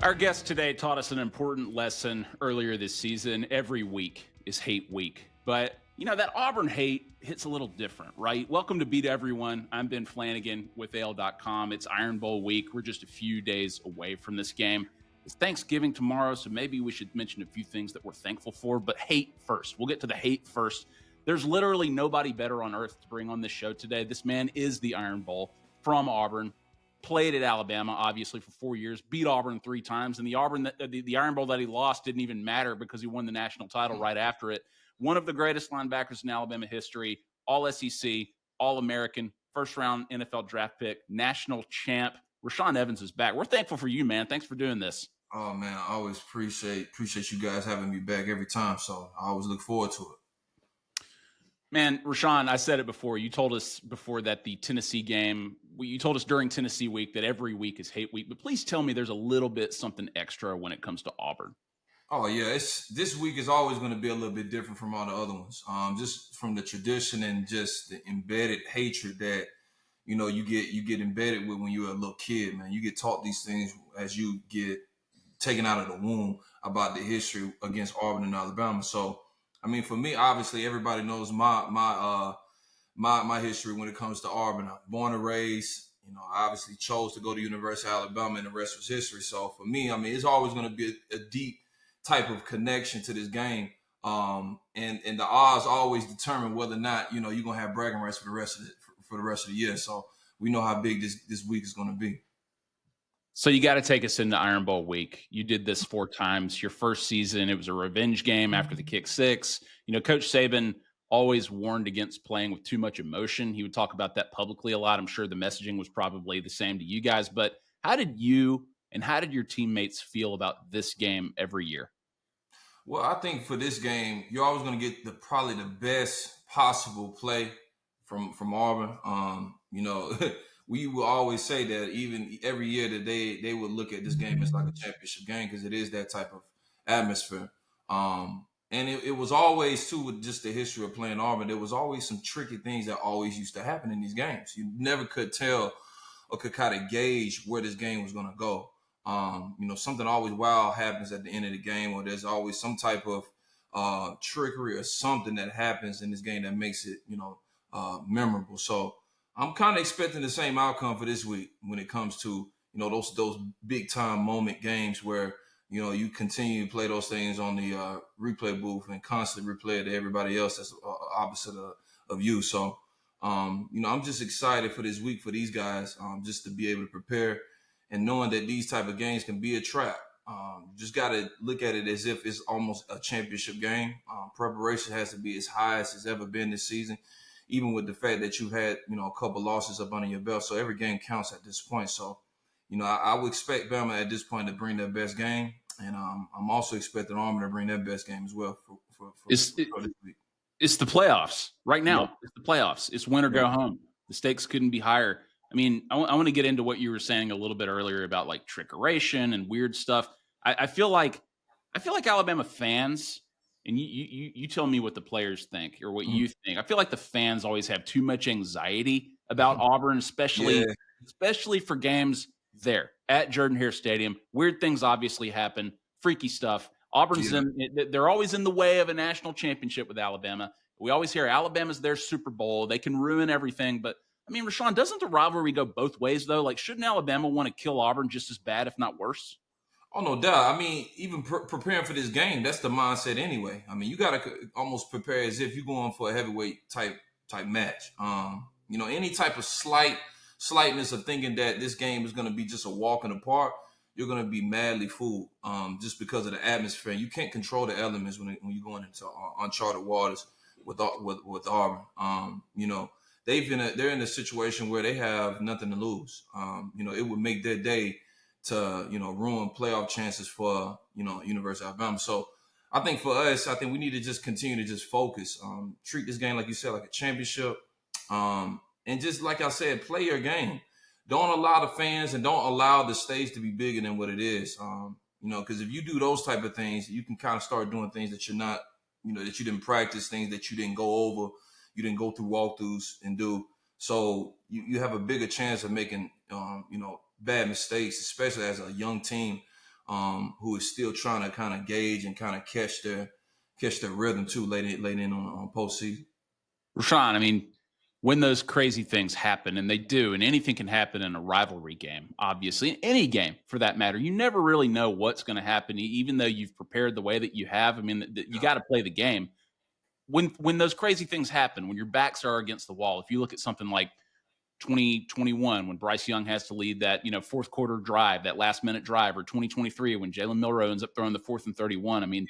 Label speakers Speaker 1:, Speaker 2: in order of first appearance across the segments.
Speaker 1: Our guest today taught us an important lesson earlier this season. Every week is hate week. But, that Auburn hate hits a little different, right? Welcome to Beat Everyone. I'm Ben Flanagan with AL.com. It's Iron Bowl week. We're just a few days away from this game. It's Thanksgiving tomorrow, so maybe we should mention a few things that we're thankful for. But hate first. We'll get to the hate first. There's literally nobody better on earth to bring on this show today. This man is the Iron Bowl from Auburn. Played at Alabama, obviously, for 4 years, beat Auburn 3 times, and the Iron Bowl that he lost didn't even matter because he won the national title right after it. One of the greatest linebackers in Alabama history, all SEC, All-American, first-round NFL draft pick, national champ. Rashaan Evans is back. We're thankful for you, man. Thanks for doing this.
Speaker 2: Oh, man, I always appreciate you guys having me back every time, so I always look forward to it.
Speaker 1: Man, Rashaan, I said it before. You told us before that the Tennessee game, you told us during Tennessee week that every week is hate week, but please tell me there's a little bit something extra when it comes to Auburn.
Speaker 2: Oh, yeah, this week is always going to be a little bit different from all the other ones, just from the tradition and just the embedded hatred that, you get embedded with when you're a little kid, man. You get taught these things as you get taken out of the womb about the history against Auburn and Alabama. So, I mean, for me, obviously, everybody knows my history when it comes to Auburn. I'm born and raised, I obviously chose to go to University of Alabama, and the rest was history. So for me, I mean, it's always going to be a deep type of connection to this game. And the odds always determine whether or not, you're going to have bragging rights for the rest of the year. So we know how big this week is going to be.
Speaker 1: So you got to take us into Iron Bowl week. You did this 4 times. Your first season, it was a revenge game after the kick 6. Coach Saban always warned against playing with too much emotion. He would talk about that publicly a lot. I'm sure the messaging was probably the same to you guys. But how did you and how did your teammates feel about this game every year?
Speaker 2: Well, I think for this game, you're always going to get probably the best possible play from Auburn. We will always say that even every year that they would look at this game as like a championship game because it is that type of atmosphere. And it was always, too, with just the history of playing Auburn, there was always some tricky things that always used to happen in these games. You never could tell or could kind of gauge where this game was going to go. Something always wild happens at the end of the game, or there's always some type of trickery or something that happens in this game that makes it, memorable. So I'm kind of expecting the same outcome for this week when it comes to, those big time moment games where, you continue to play those things on the replay booth and constantly replay it to everybody else that's opposite of you. So, I'm just excited for this week for these guys, just to be able to prepare and knowing that these type of games can be a trap. Just got to look at it as if it's almost a championship game. Preparation has to be as high as it's ever been this season, even with the fact that you've had, a couple losses up under your belt. So every game counts at this point. So, I would expect Bama at this point to bring their best game. And I'm also expecting Auburn to bring their best game as well for this week.
Speaker 1: It's the playoffs right now. Yep. It's the playoffs. It's win or go home. The stakes couldn't be higher. I mean, I want to get into what you were saying a little bit earlier about like trickeration and weird stuff. I feel like Alabama fans, and you tell me what the players think or what you think. I feel like the fans always have too much anxiety about Auburn, especially for games there at Jordan-Hare Stadium. Weird things obviously happen, freaky stuff. They're always in the way of a national championship with Alabama. We always hear Alabama's their Super Bowl. They can ruin everything, but I mean, Rashaan, doesn't the rivalry go both ways, though? Like, shouldn't Alabama want to kill Auburn just as bad, if not worse?
Speaker 2: Oh, no doubt. I mean, even preparing for this game, that's the mindset anyway. I mean, you got to almost prepare as if you're going for a heavyweight type match. Any type of slightness of thinking that this game is going to be just a walk in the park, you're going to be madly fooled just because of the atmosphere. You can't control the elements when you're going into uncharted waters with Auburn. They're in a situation where they have nothing to lose. It would make their day to, ruin playoff chances for, University of Alabama. So I think for us, we need to just continue to just focus, treat this game, like you said, like a championship. And just like I said, play your game. Don't allow the fans and don't allow the stage to be bigger than what it is. Because if you do those type of things, you can kind of start doing things that you're not, that you didn't practice, things that you didn't go over. You didn't go through walkthroughs and do. So you have a bigger chance of making, bad mistakes, especially as a young team who is still trying to kind of gauge and kind of catch their rhythm too late in on postseason.
Speaker 1: Rashaan, I mean, when those crazy things happen, and they do, and anything can happen in a rivalry game, obviously, in any game for that matter, you never really know what's going to happen, even though you've prepared the way that you have. I mean, you got to play the game. When those crazy things happen, when your backs are against the wall, if you look at something like 2021 when Bryce Young has to lead that fourth quarter drive, that last minute drive, or 2023 when Jalen Milroe ends up throwing the 4th and 31. I mean,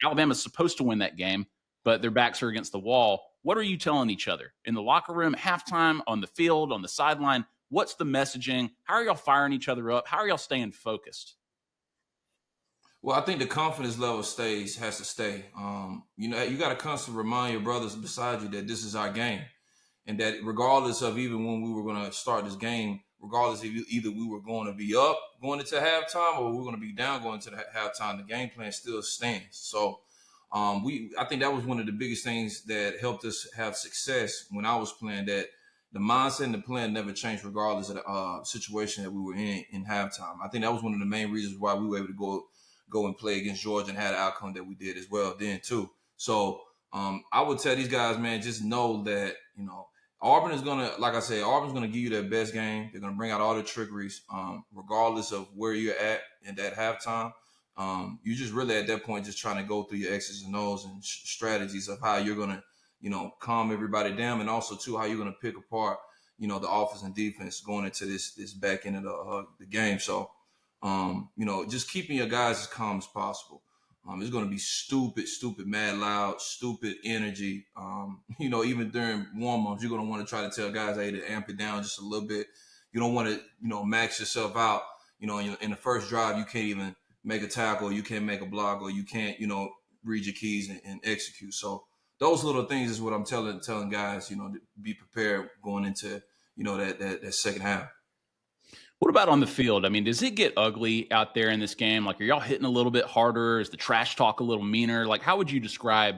Speaker 1: Alabama's supposed to win that game, but their backs are against the wall. What are you telling each other in the locker room, halftime, on the field, on the sideline? What's the messaging? How are y'all firing each other up? How are y'all staying focused?
Speaker 2: Well, I think the confidence level has to stay. You got to constantly remind your brothers beside you that this is our game, and that regardless of even when we were going to start this game, regardless if either we were going to be up going into halftime or we we're going to be down going into the halftime, the game plan still stands. So, I think that was one of the biggest things that helped us have success when I was playing. That the mindset and the plan never changed regardless of the situation that we were in halftime. I think that was one of the main reasons why we were able to go and play against Georgia and had the outcome that we did as well then too. So I would tell these guys, man, just know that, Auburn is going to, like I said, Auburn's going to give you their best game. They're going to bring out all the trickeries, regardless of where you're at in that halftime. You just really at that point just trying to go through your X's and O's and strategies of how you're going to, calm everybody down, and also too how you're going to pick apart, the offense and defense going into this back end of the game. So, just keeping your guys as calm as possible. It's going to be stupid, mad loud, stupid energy. Even during warm-ups, you're going to want to try to tell guys, hey, to amp it down just a little bit. You don't want to, max yourself out. In the first drive, you can't even make a tackle, you can't make a block, or you can't, read your keys and execute. So those little things is what I'm telling guys, to be prepared going into, that second half.
Speaker 1: What about on the field? I mean, does it get ugly out there in this game? Like, are y'all hitting a little bit harder? Is the trash talk a little meaner? Like, how would you describe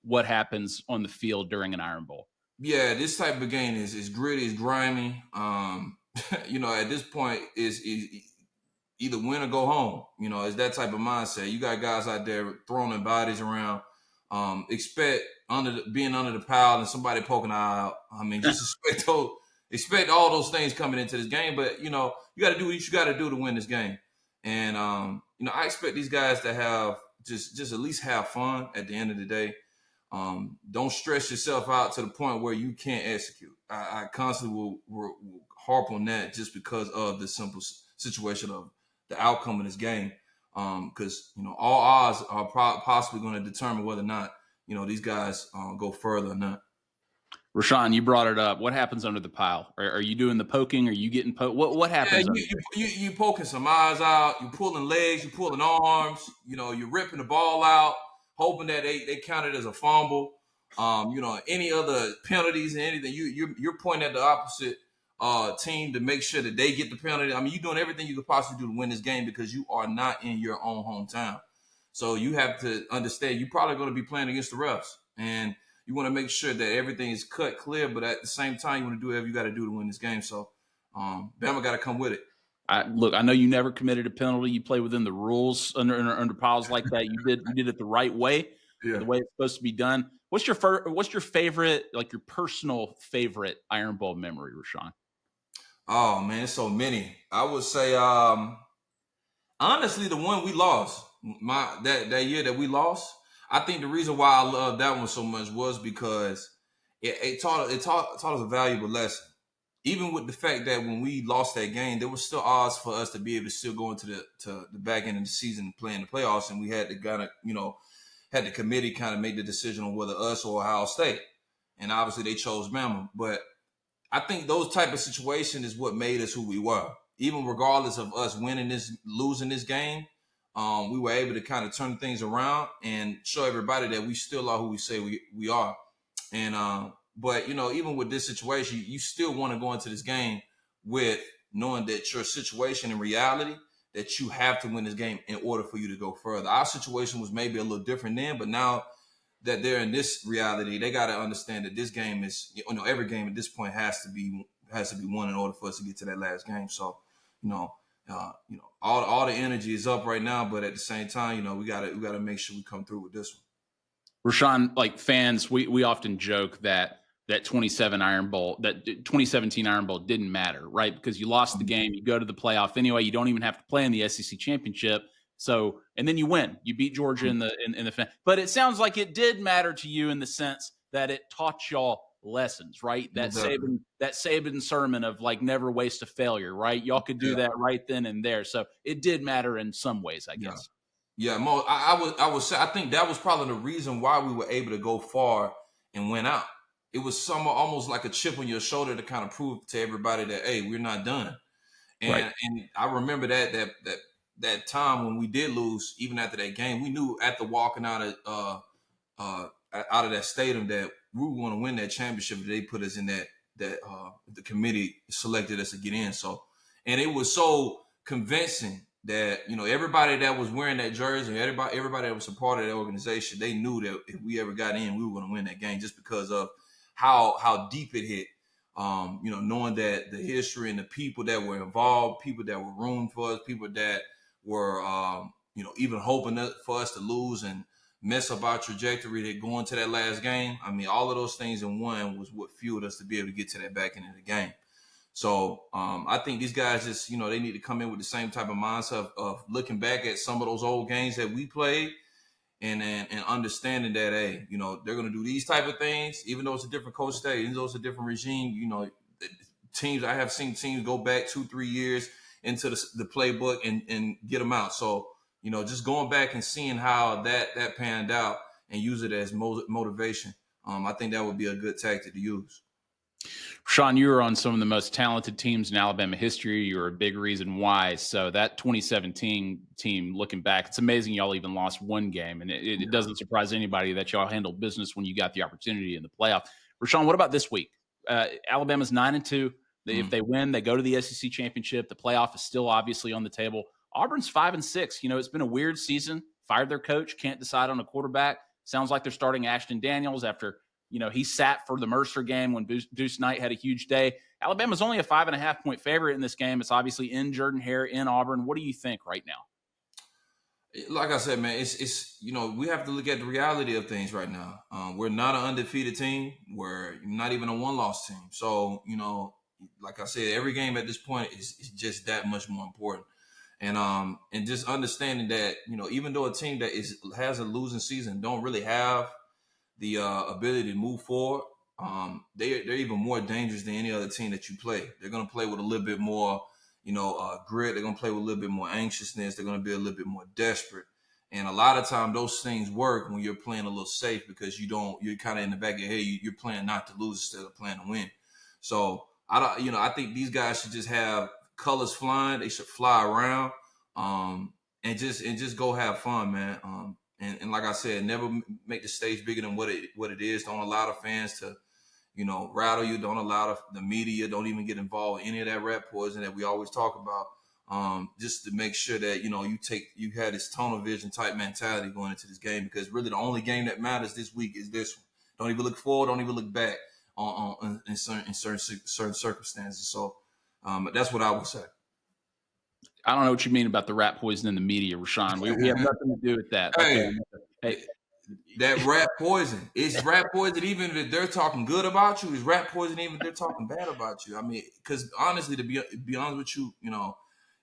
Speaker 1: what happens on the field during an Iron Bowl?
Speaker 2: Yeah, this type of game is gritty, it's grimy. At this point is either win or go home. It's that type of mindset. You got guys out there throwing their bodies around. Expect being under the pile and somebody poking an eye out. I mean, just expect all those things coming into this game. But you got to do what you got to do to win this game. And I expect these guys to have just at least have fun at the end of the day. Don't stress yourself out to the point where you can't execute. I constantly will harp on that just because of the simple situation of the outcome of this game. Because all odds are possibly going to determine whether or not these guys go further or not.
Speaker 1: Rashaan, you brought it up. What happens under the pile? Are you doing the poking? Are you getting poked? What happens?
Speaker 2: Yeah, you poking some eyes out. You pulling legs. You pulling arms. You're ripping the ball out, hoping that they count it as a fumble. Any other penalties and anything, you're pointing at the opposite team to make sure that they get the penalty. I mean, you're doing everything you could possibly do to win this game because you are not in your own hometown. So you have to understand you're probably going to be playing against the refs, and you want to make sure that everything is cut clear. But at the same time, you want to do whatever you got to do to win this game. So Bama got to come with it.
Speaker 1: I know you never committed a penalty. You play within the rules under piles like that. You did it the right way, the way it's supposed to be done. What's your favorite, like your personal favorite Iron Bowl memory, Rashaan?
Speaker 2: Oh man, so many. I would say, honestly, the one we lost, that year that we lost. I think the reason why I love that one so much was because it taught us a valuable lesson. Even with the fact that when we lost that game, there was still odds for us to be able to still go into the back end of the season and play in the playoffs, and we had to kind of had the committee kind of make the decision on whether us or Ohio State, and obviously they chose Bama. But I think those type of situations is what made us who we were. Even regardless of us losing this game, we were able to kind of turn things around and show everybody that we still are who we say we are. And but even with this situation, you still want to go into this game with knowing that your situation in reality, that you have to win this game in order for you to go further. Our situation was maybe a little different then, but now that they're in this reality, they got to understand that this game is, every game at this point has to be won in order for us to get to that last game. So, all the energy is up right now, but at the same time, we gotta make sure we come through with this one.
Speaker 1: Rashaan, like fans, we often joke that 2017 Iron Bowl didn't matter, right? Because you lost the game, you go to the playoff anyway. You don't even have to play in the SEC championship. So, and then you win. You beat Georgia in the. But it sounds like it did matter to you in the sense that it taught y'all lessons, right? That Saban sermon of like never waste a failure, right? Y'all could do that right then and there. So it did matter in some ways, I guess.
Speaker 2: Yeah, Mo, I would say I think that was probably the reason why we were able to go far and win out. It was almost like a chip on your shoulder to kind of prove to everybody that, hey, we're not done. And I remember that time when we did lose, even after that game, we knew after walking out of that stadium that we were going to win that championship. They put us in that the committee selected us to get in. So, and it was so convincing that everybody that was wearing that jersey, everybody that was a part of that organization, they knew that if we ever got in, we were going to win that game just because of how deep it hit. Knowing that the history and the people that were involved, people that were rooting for us, people that were, even hoping for us to lose and mess up our trajectory to go into that last game. I mean, all of those things in one was what fueled us to be able to get to that back end of the game. So I think these guys just, they need to come in with the same type of mindset of looking back at some of those old games that we played and understanding that, hey, they're going to do these type of things, even though it's a different coach state, even though it's a different regime. I have seen teams go back 2-3 years into the playbook and get them out. So, just going back and seeing how that panned out and use it as motivation, I think that would be a good tactic to use.
Speaker 1: Sean, you were on some of the most talented teams in Alabama history. You were a big reason why. So that 2017 team, looking back, it's amazing y'all even lost one game. And it doesn't surprise anybody that y'all handled business when you got the opportunity in the playoff. Rashaan, what about this week? Alabama's 9-2. If they win, they go to the SEC championship. The playoff is still obviously on the table. Auburn's 5-6. It's been a weird season. Fired their coach, can't decide on a quarterback. Sounds like they're starting Ashton Daniels after he sat for the Mercer game when Deuce Knight had a huge day. Alabama's only a 5.5-point favorite in this game. It's obviously in Jordan-Hare, in Auburn. What do you think right now?
Speaker 2: Like I said, man, it's we have to look at the reality of things right now. We're not an undefeated team. We're not even a one-loss team. So, like I said, every game at this point is just that much more important. And just understanding that, even though a team that has a losing season don't really have the ability to move forward, they're even more dangerous than any other team that you play. They're going to play with a little bit more, grit. They're going to play with a little bit more anxiousness. They're going to be a little bit more desperate. And a lot of time those things work when you're playing a little safe because you're kind of in the back of your head, you're playing not to lose instead of playing to win. So I think these guys should just have colors flying. They should fly around, and just go have fun, man. And like I said, never make the stage bigger than what it is. Don't allow the fans to, rattle you. Don't allow the media. Don't even get involved in any of that rat poison that we always talk about. Just to make sure that you had this tunnel vision type mentality going into this game, because really the only game that matters this week is this one. Don't even look forward. Don't even look back in certain circumstances. So that's what I would say.
Speaker 1: I don't know what you mean about the rat poison in the media, Rashaan. We have nothing to do with that.
Speaker 2: Hey, that rat poison. It's rat poison even if they're talking good about you. It's rat poison even if they're talking bad about you. I mean, because honestly, to be honest with you,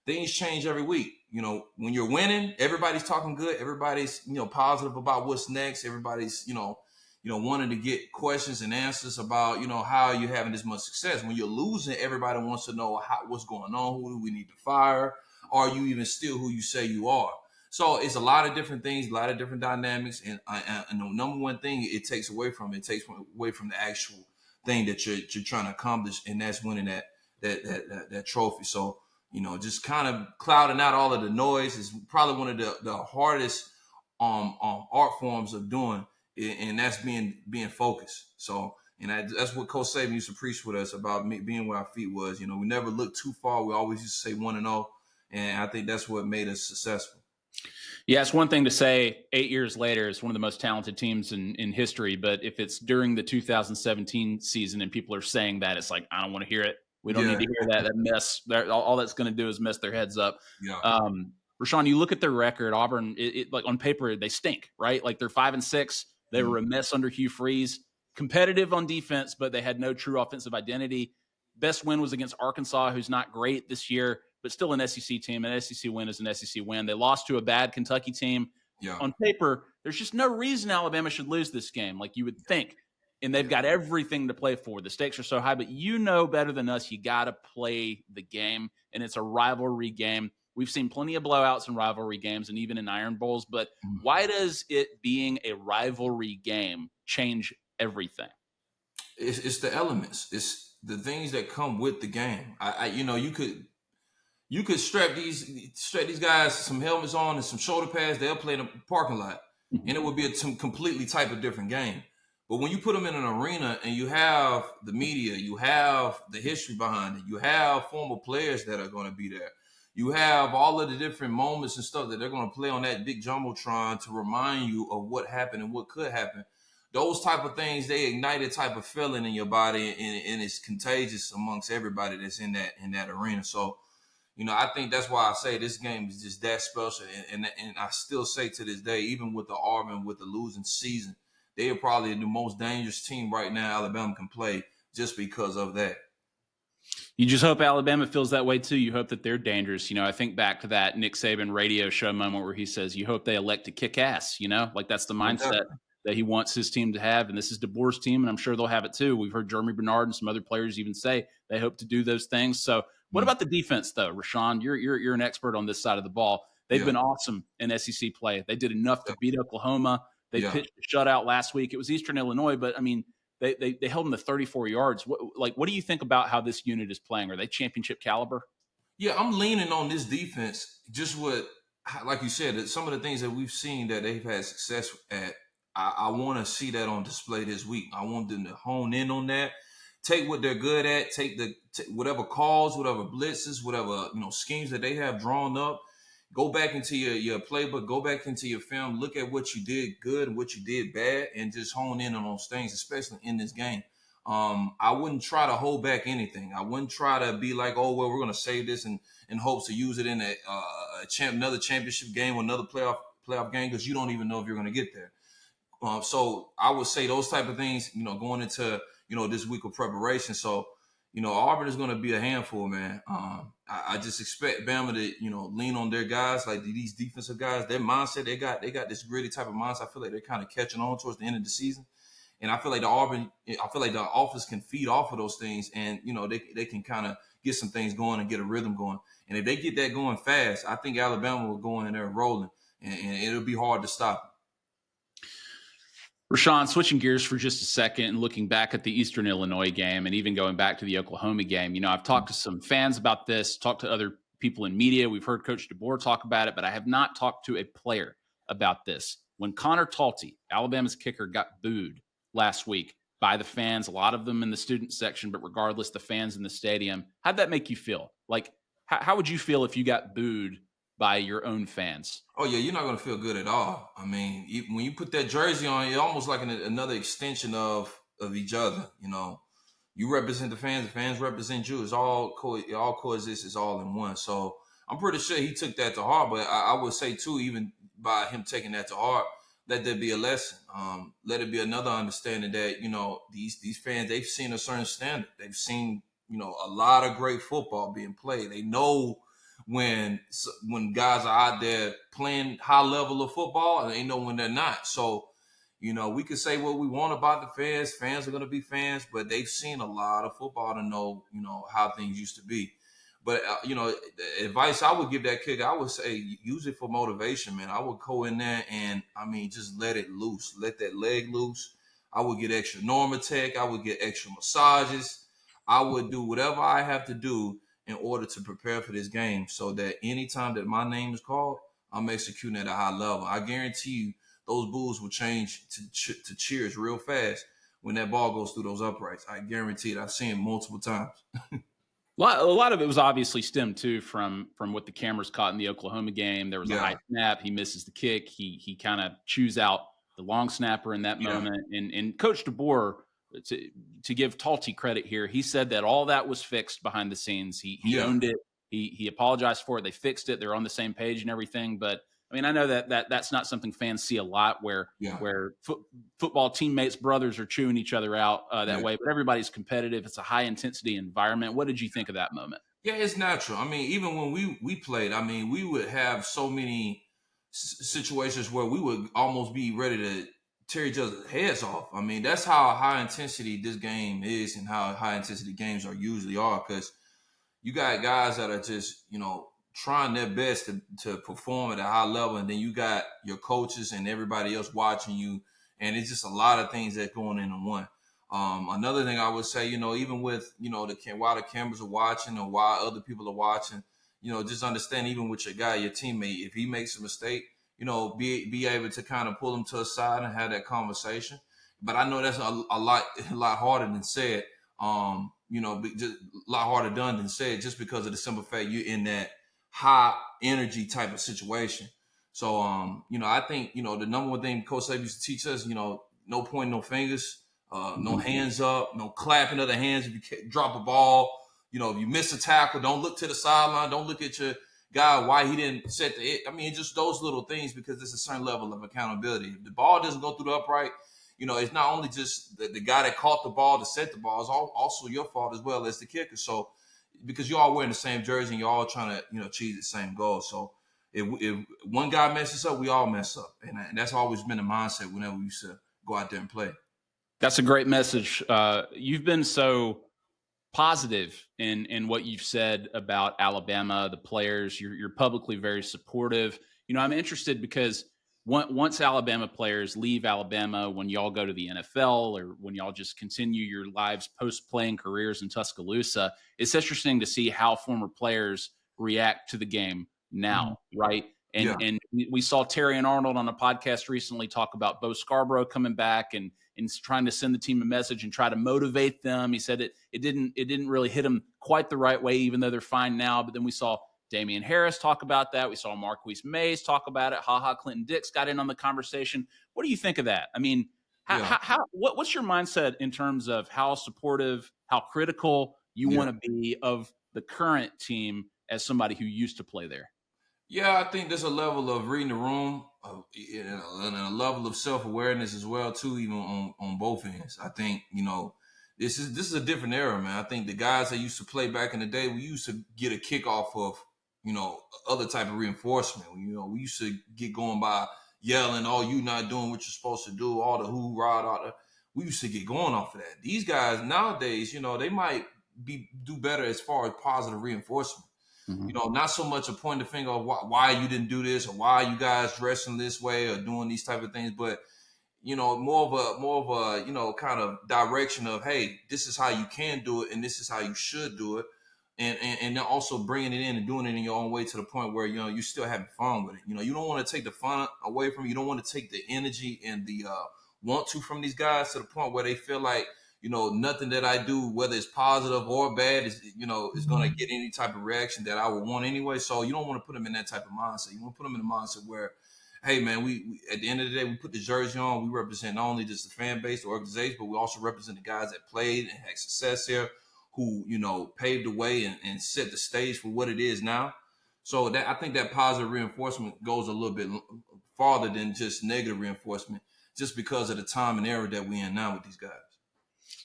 Speaker 2: things change every week. When you're winning, everybody's talking good. Everybody's, positive about what's next. Everybody's, wanting to get questions and answers about, how you're having this much success. When you're losing, everybody wants to know what's going on. Who do we need to fire? Are you even still who you say you are? So it's a lot of different things, a lot of different dynamics. And the number one thing it takes away from the actual thing that you're trying to accomplish. And that's winning that trophy. So, just kind of clouding out all of the noise is probably one of the hardest art forms of doing. And that's being focused. So, and that's what Coach Saban used to preach with us about being where our feet was. We never looked too far. We always used to say 1-0. And I think that's what made us successful.
Speaker 1: Yeah, it's one thing to say 8 years later it's one of the most talented teams in history. But if it's during the 2017 season and people are saying that, it's like, I don't want to hear it. We don't need
Speaker 2: Yeah,
Speaker 1: to hear that mess. All that's going to do is mess their heads up.
Speaker 2: yeah,
Speaker 1: Rashaan, you look at their record. Auburn, like on paper, they stink, right? Like they're 5-6. They were
Speaker 2: mm,
Speaker 1: a mess under Hugh Freeze. Competitive on defense, but they had no true offensive identity. Best win was against Arkansas, who's not great this year, but still an SEC team. An SEC win is an SEC win. They lost to a bad Kentucky team.
Speaker 2: yeah,
Speaker 1: On paper, there's just no reason Alabama should lose this game, like you would think. And they've
Speaker 2: yeah.
Speaker 1: got everything to play for. The stakes are so high, but you know better than us, you got to play the game, and it's a rivalry game. We've seen plenty of blowouts in rivalry games and even in Iron Bowls, but
Speaker 2: Mm.
Speaker 1: why does it being a rivalry game change everything?
Speaker 2: It's the elements. It's the things that come with the game. You could strap these guys some helmets on and some shoulder pads. They'll play in a parking lot, and it would be a completely type of different game. But when you put them in an arena and you have the media, you have the history behind it, you have former players that are going to be there, you have all of the different moments and stuff that they're going to play on that big jumbotron to remind you of what happened and what could happen. Those type of things, they ignite a type of feeling in your body, and it's contagious amongst everybody that's in that arena. So, I think that's why I say this game is just that special. And I still say to this day, even with the Auburn, with the losing season, they are probably the most dangerous team right now Alabama can play just because of that.
Speaker 1: You just hope Alabama feels that way too. You hope that they're dangerous. I think back to that Nick Saban radio show moment where he says, you hope they elect to kick ass, like that's the mindset that he wants his team to have. And this is DeBoer's team, and I'm sure they'll have it too. We've heard Jeremy Bernard and some other players even say they hope to do those things. So what about the defense though, Rashaan? You're an expert on this side of the ball. They've been awesome in SEC play. They did enough to beat Oklahoma. They pitched a shutout last week. It was Eastern Illinois, but I mean, they held them to 34 yards. What do you think about how this unit is playing? Are they championship caliber?
Speaker 2: Yeah, I'm leaning on this defense. Just like you said, some of the things that we've seen that they've had success at. I want to see that on display this week. I want them to hone in on that, take what they're good at, take whatever calls, whatever blitzes, whatever schemes that they have drawn up. Go back into your playbook, go back into your film, look at what you did good and what you did bad, and just hone in on those things, especially in this game. I wouldn't try to hold back anything. I wouldn't try to be like, oh, well, we're going to save this in hopes to use it in another championship game or another playoff game, because you don't even know if you're going to get there. So I would say those type of things, going into, this week of preparation. So, Auburn is going to be a handful, man. I just expect Bama to, lean on their guys, like these defensive guys, their mindset. They got this gritty type of mindset. I feel like they're kind of catching on towards the end of the season. And I feel like the offense can feed off of those things, and, they can kind of get some things going and get a rhythm going. And if they get that going fast, I think Alabama will go in there rolling, and it'll be hard to stop.
Speaker 1: Rashaan, switching gears for just a second and looking back at the Eastern Illinois game and even going back to the Oklahoma game, I've talked to some fans about this, talked to other people in media. We've heard Coach DeBoer talk about it, but I have not talked to a player about this. When Connor Talty, Alabama's kicker, got booed last week by the fans, a lot of them in the student section, but regardless, the fans in the stadium, how'd that make you feel? Like, how would you feel if you got booed by your own fans?
Speaker 2: Oh yeah, you're not going to feel good at all. I mean, when you put that jersey on, you're almost like another extension of each other. You represent the fans represent you. It's all coexist. It's all in one. So I'm pretty sure he took that to heart. But I would say too, even by him taking that to heart, let there be a lesson. Let it be another understanding that these fans, they've seen a certain standard. They've seen a lot of great football being played. They know when guys are out there playing high level of football, and they know when they're not. So, we could say what we want about the fans. Fans are going to be fans, but they've seen a lot of football to know, how things used to be. But, the advice I would give that kicker, I would say use it for motivation, man. I would go in there and, just let it loose. Let that leg loose. I would get extra Normatec. I would get extra massages. I would do whatever I have to do in order to prepare for this game, so that anytime that my name is called, I'm executing at a high level. I guarantee you those boos will change to cheers real fast when that ball goes through those uprights. I guarantee it. I've seen it multiple times.
Speaker 1: A lot of it was obviously stemmed too from what the cameras caught in the Oklahoma game. There was a high snap. He misses the kick. He kind of chews out the long snapper in that moment. And Coach DeBoer to to give Talty credit here, he said that all that was fixed behind the scenes. He
Speaker 2: Yeah,
Speaker 1: owned it. He apologized for it. They fixed it. They're on the same page and everything. But I mean, I know that's not something fans see a lot, where
Speaker 2: yeah,
Speaker 1: football teammates, brothers are chewing each other out that
Speaker 2: yeah.
Speaker 1: way. But everybody's competitive. It's a high intensity environment. What did you think of that moment?
Speaker 2: Yeah, it's natural. I mean, even when we played, I mean, we would have so many situations where we would almost be ready to tear each other's heads off. I mean, that's how high intensity this game is, and how high intensity games are usually are. Because you got guys that are just, trying their best to perform at a high level, and then you got your coaches and everybody else watching you, and it's just a lot of things that going into one. Another thing I would say, even with, while the cameras are watching or while other people are watching, just understand, even with your guy, your teammate, if he makes a mistake, be able to kind of pull him to a side and have that conversation. But I know that's a lot harder than said. Just a lot harder done than said, just because of the simple fact you're in that high energy type of situation. So, I think, the number one thing Coach Saban used to teach us, no pointing no fingers, no hands up, no clapping of the hands if you drop a ball. If you miss a tackle, don't look to the sideline. Don't look at your guy why he didn't set the. I mean, just those little things, because there's a certain level of accountability. If the ball doesn't go through the upright, it's not only just the guy that caught the ball to set the ball. It's also your fault as well as the kicker. So, because you're all wearing the same jersey and you're all trying to, achieve the same goal. So, if one guy messes up, we all mess up, and that's always been the mindset whenever we used to go out there and play.
Speaker 1: That's a great message. You've been so positive in what you've said about Alabama, the players. You're publicly very supportive. I'm interested because once Alabama players leave Alabama, when y'all go to the NFL or when y'all just continue your lives post playing careers in Tuscaloosa, it's interesting to see how former players react to the game
Speaker 2: Mhm.
Speaker 1: now, right? And
Speaker 2: Yeah,
Speaker 1: we saw Terry and Arnold on a podcast recently talk about Bo Scarborough coming back and trying to send the team a message and try to motivate them. He said it didn't really hit them quite the right way, even though they're fine now. But then we saw Damian Harris talk about that. We saw Marquise Mays talk about it. Clinton Dix got in on the conversation. What do you think of that? I mean,
Speaker 2: yeah,
Speaker 1: what's your mindset in terms of how supportive, how critical you
Speaker 2: yeah.
Speaker 1: want to be of the current team as somebody who used to play there?
Speaker 2: Yeah, I think there's a level of reading the room, and a level of self awareness as well too, even on both ends. I think this is a different era, man. I think the guys that used to play back in the day, we used to get a kick off of other type of reinforcement. We used to get going by yelling, "Oh, you not doing what you're supposed to do," all the hoorah, all the. We used to get going off of that. These guys nowadays, they might do better as far as positive reinforcement.
Speaker 1: Mhm.
Speaker 2: Not so much a point the finger of why you didn't do this, or why you guys dressing this way or doing these type of things, but more of a kind of direction of, hey, this is how you can do it and this is how you should do it, and then also bringing it in and doing it in your own way to the point where you're still having fun with it. You don't want to take the fun away from you. You don't want to take the energy and the want to from these guys to the point where they feel like nothing that I do, whether it's positive or bad, is going to get any type of reaction that I would want anyway. So you don't want to put them in that type of mindset. You want to put them in a mindset where, hey man, we at the end of the day, we put the jersey on. We represent not only just the fan base, the organization, but we also represent the guys that played and had success here, who paved the way and set the stage for what it is now. So that, I think that positive reinforcement goes a little bit farther than just negative reinforcement, just because of the time and era that we're in now with these guys.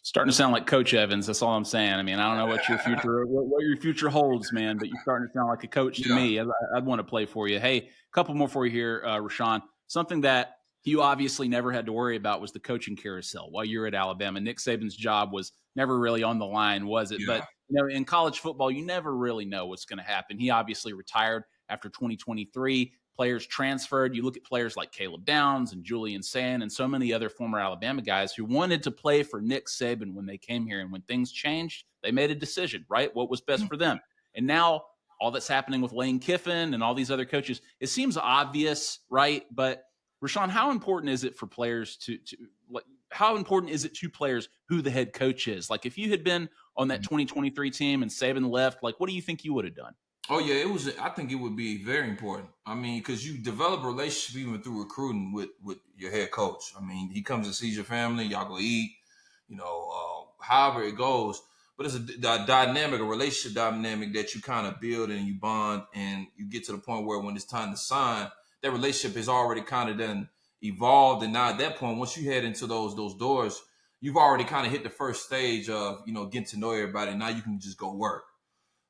Speaker 1: Starting to sound like Coach Evans. That's all I'm saying. I mean, I don't know what your future holds, man, but you're starting to sound like a coach to
Speaker 2: Yeah,
Speaker 1: me. I'd want to play for you. Hey, a couple more for you here, Rashaan. Something that you obviously never had to worry about was the coaching carousel while you were at Alabama. Nick Saban's job was never really on the line, was it?
Speaker 2: yeah,
Speaker 1: But in college football, you never really know what's going to happen. He obviously retired after 2023. Players transferred. You look at players like Caleb Downs and Julian Sand and so many other former Alabama guys who wanted to play for Nick Saban when they came here. And when things changed, they made a decision, right? What was best for them. And now all that's happening with Lane Kiffin and all these other coaches, it seems obvious, right? But Rashaan, how important is it for players to like, how important is it to players who the head coach is? Like, if you had been on that 2023 team and Saban left, like, what do you think you would have done?
Speaker 2: Oh yeah, it was. I think it would be very important. I mean, because you develop a relationship even through recruiting with your head coach. I mean, he comes and sees your family. Y'all go eat. however it goes. But it's a dynamic, a relationship dynamic that you kind of build and you bond, and you get to the point where when it's time to sign, that relationship is already kind of done evolved. And now at that point, once you head into those doors, you've already kind of hit the first stage of, getting to know everybody. Now you can just go work.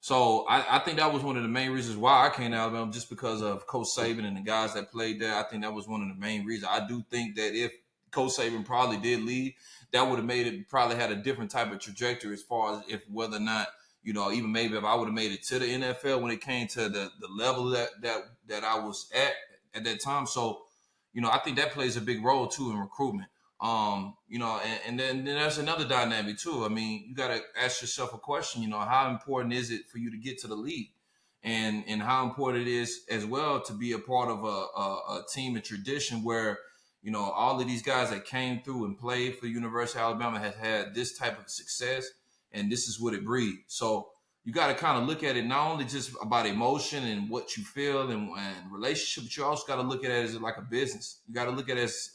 Speaker 2: So I think that was one of the main reasons why I came to Alabama, just because of Coach Saban and the guys that played there. I think that was one of the main reasons. I do think that if Coach Saban probably did leave, that would have made it, probably had a different type of trajectory as far as if whether or not, even maybe if I would have made it to the NFL when it came to the level that I was at that time. So, I think that plays a big role too in recruitment. And then there's another dynamic too. I mean, you got to ask yourself a question, how important is it for you to get to the league, and how important it is as well to be a part of a team and tradition where, all of these guys that came through and played for the University of Alabama has had this type of success, and this is what it breeds. So you got to kind of look at it not only just about emotion and what you feel and relationship, but you also got to look at it as like a business. You got to look at it as,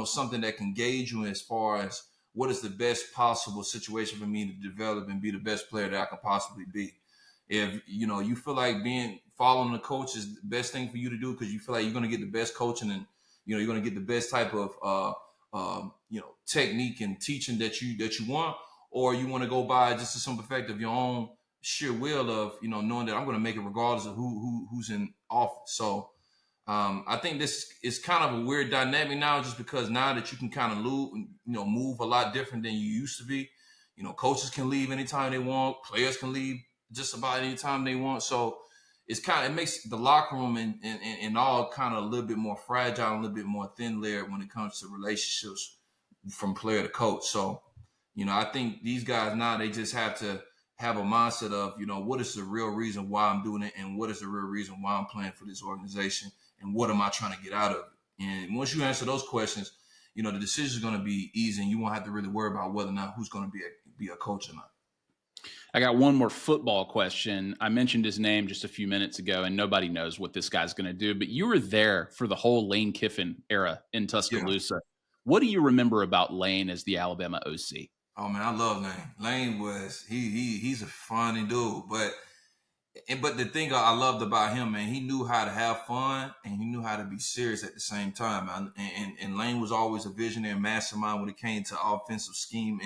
Speaker 2: something that can gauge you as far as what is the best possible situation for me to develop and be the best player that I can possibly be. If, you feel like following the coach is the best thing for you to do because you feel like you're going to get the best coaching and, you're going to get the best type of, technique and teaching that you want, or you want to go by just the simple fact of your own sheer will of, knowing that I'm going to make it regardless of who's in office. So, I think this is kind of a weird dynamic now, just because now that you can kind of move a lot different than you used to be. Coaches can leave anytime they want. Players can leave just about any time they want. So it makes the locker room and all kind of a little bit more fragile, a little bit more thin layered when it comes to relationships from player to coach. So, I think these guys now, they just have to have a mindset of, what is the real reason why I'm doing it, and what is the real reason why I'm playing for this organization, and what am I trying to get out of it? And once you answer those questions, the decision is going to be easy, and you won't have to really worry about whether or not who's going to be a coach or not.
Speaker 1: I got one more football question. I mentioned his name just a few minutes ago, and nobody knows what this guy's going to do, but you were there for the whole Lane Kiffin era in Tuscaloosa. Yeah. What do you remember about Lane as the Alabama OC?
Speaker 2: Oh man, I love Lane. Lane was he's a funny dude, but the thing I loved about him, man, he knew how to have fun and he knew how to be serious at the same time. And Lane was always a visionary mastermind when it came to offensive scheme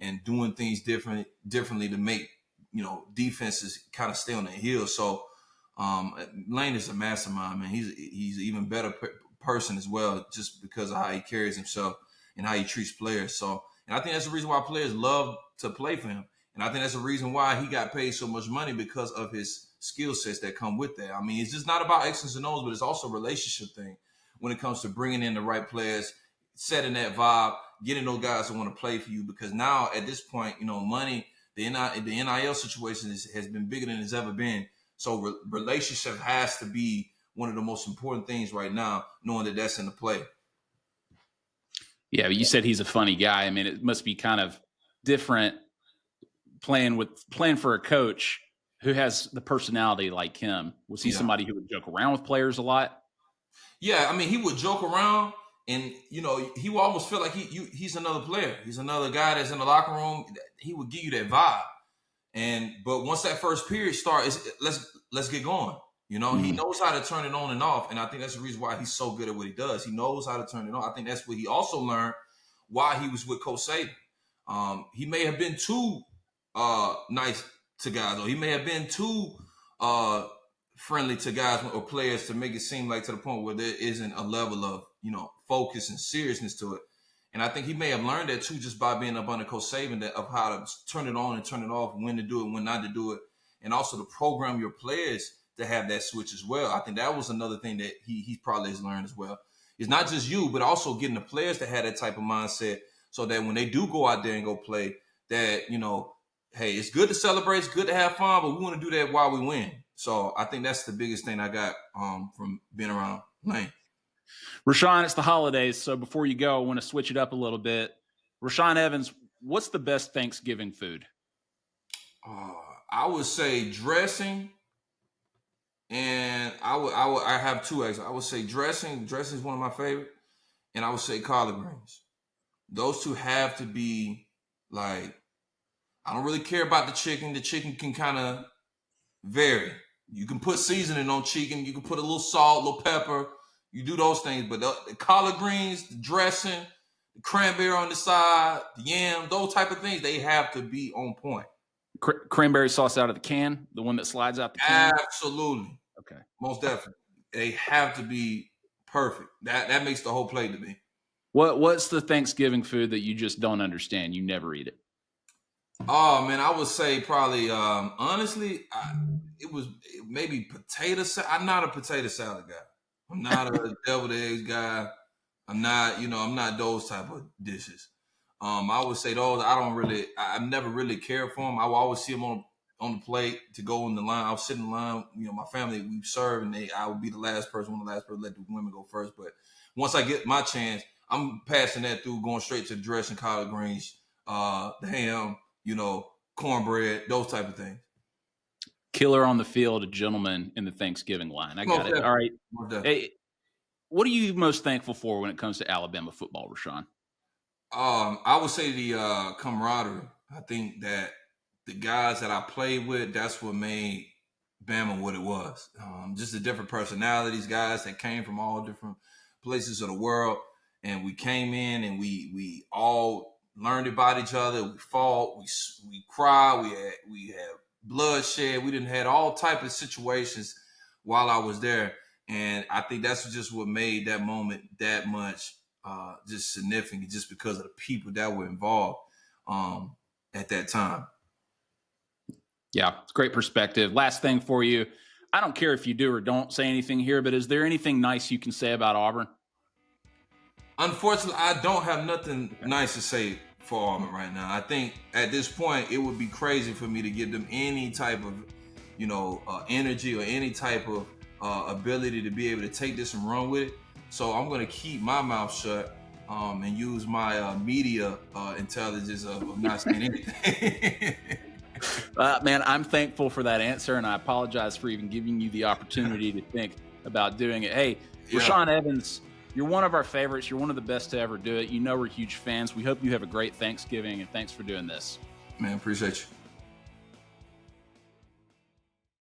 Speaker 2: and doing things differently to make, defenses kind of stay on their heels. So Lane is a mastermind, man. He's an even better person as well, just because of how he carries himself and how he treats players. So, and I think that's the reason why players love to play for him. And I think that's the reason why he got paid so much money, because of his skill sets that come with that. I mean, it's just not about X's and O's, but it's also a relationship thing when it comes to bringing in the right players, setting that vibe, getting those guys to want to play for you. Because now at this point, money, the NIL situation has been bigger than it's ever been. So relationship has to be one of the most important things right now, knowing that that's in the play.
Speaker 1: Yeah, but you said he's a funny guy. I mean, it must be kind of different playing for a coach who has the personality like him. Was he somebody who would joke around with players a lot?
Speaker 2: Yeah, I mean, he would joke around, and he would almost feel like he's another player. He's another guy that's in the locker room. He would give you that vibe. But once that first period starts, let's get going. He knows how to turn it on and off, and I think that's the reason why he's so good at what he does. He knows how to turn it on. I think that's what he also learned while he was with Coach Saban. He may have been too nice to guys, or he may have been too friendly to guys or players to make it seem like to the point where there isn't a level of focus and seriousness to it. And I think he may have learned that too, just by being up under Coach Saban, of how to turn it on and turn it off, when to do it, when not to do it, and also to program your players to have that switch as well. I think that was another thing that he probably has learned as well. It's not just you, but also getting the players to have that type of mindset, so that when they do go out there and go play, that hey, it's good to celebrate, it's good to have fun, but we want to do that while we win. So I think that's the biggest thing I got from being around Lane.
Speaker 1: Rashaan, it's the holidays, so before you go, I want to switch it up a little bit. Rashaan Evans, what's the best Thanksgiving food?
Speaker 2: I would say dressing, and I have two eggs. I would say dressing. Dressing is one of my favorite, and I would say collard greens. those two have to be like, I don't really care about the chicken. The chicken can kind of vary. You can put seasoning on chicken. You can put a little salt, a little pepper. You do those things. But the collard greens, the dressing, the cranberry on the side, the yam, those type of things, they have to be on point.
Speaker 1: Cranberry sauce out of the can, the one that slides out the can?
Speaker 2: Absolutely.
Speaker 1: Okay.
Speaker 2: Most definitely. They have to be perfect. That makes the whole plate to me.
Speaker 1: What's the Thanksgiving food that you just don't understand? You never eat it.
Speaker 2: Oh man, I would say probably honestly, it was maybe potato salad. I'm not a potato salad guy. I'm not a deviled eggs guy. I'm not those type of dishes. I would say those. I've never really cared for them. I will always see them on the plate to go in the line. I'll sit in line. My family, we serve, and I would be the last person, let the women go first. But once I get my chance, I'm passing that through, going straight to the dressing, collard greens, the ham, cornbread, those type of things.
Speaker 1: Killer on the field, a gentleman in the Thanksgiving line. I got it. All right. Hey, what are you most thankful for when it comes to Alabama football, Rashaan?
Speaker 2: I would say the camaraderie. I think that the guys that I played with, that's what made Bama what it was. Just the different personalities, guys that came from all different places of the world, and we came in and we all learned about each other. We fought, we cried, we had bloodshed. We didn't had all type of situations while I was there, and I think that's just what made that moment that much just significant, just because of the people that were involved at that time.
Speaker 1: Yeah, it's great perspective. Last thing for you. I don't care if you do or don't say anything here, but is there anything nice you can say about Auburn?
Speaker 2: Unfortunately, I don't have nothing nice to say for Auburn right now. I think at this point, it would be crazy for me to give them any type of, energy or any type of ability to be able to take this and run with it. So I'm going to keep my mouth shut and use my media intelligence of not saying anything.
Speaker 1: Man, I'm thankful for that answer, and I apologize for even giving you the opportunity to think about doing it. Hey, Rashaan Evans, you're one of our favorites. You're one of the best to ever do it. We're huge fans. We hope you have a great Thanksgiving, and thanks for doing this.
Speaker 2: Man, appreciate you.